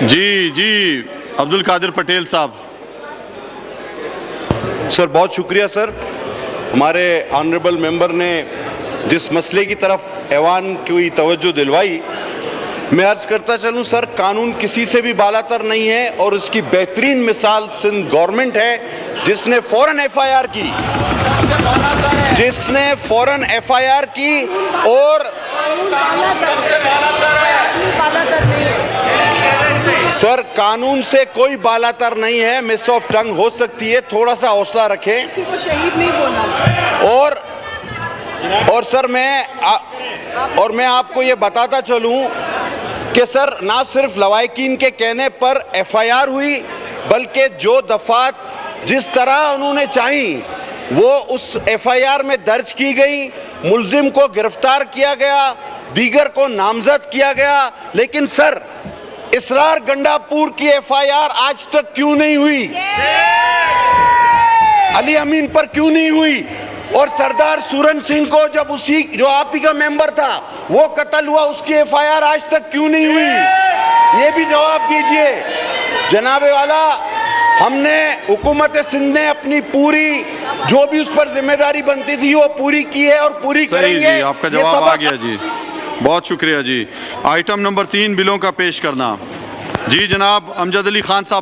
जी अब्दुल कादिर पटेल साहब। सर बहुत शुक्रिया सर, हमारे ऑनरेबल मेंबर ने जिस मसले की तरफ ऐवान की तवज्जो दिलवाई। मैं अर्ज करता चलूं सर, कानून किसी से भी बालातर नहीं है और इसकी बेहतरीन मिसाल सिंध गवर्नमेंट है जिसने फौरन एफआईआर की, और सर कानून से कोई बालातर नहीं है। मिस ऑफ टंग हो सकती है, थोड़ा सा हौसला रखें। शहीद नहीं बोलना। और सर मैं आपको ये बताता चलूं कि सर ना सिर्फ लवाहिकीन के कहने पर एफआईआर हुई, बल्कि जो दफात जिस तरह उन्होंने चाही वो उस एफआईआर में दर्ज की गई। मुल्जिम को गिरफ्तार किया गया, दीगर को नामजद किया गया। लेकिन सर इसरार गंडापुर की एफआईआर आज तक क्यों नहीं हुई? अली अमीन पर क्यों नहीं हुई? और सरदार सूरन सिंह को जब उसी जो आप ही का मेंबर था वो कत्ल हुआ, उसकी एफआईआर आज तक क्यों नहीं हुई? ये भी जवाब दीजिए जनाबे वाला। हमने हुकूमत सिंध ने अपनी पूरी जो भी उस पर जिम्मेदारी बनती थी वो पूरी की है और पूरी करेंगे। जी, आपका जवाब आ गया जी, बहुत शुक्रिया जी। आइटम नंबर 3 बिलों का पेश करना। जी जनाब अमजद अली खान साहब।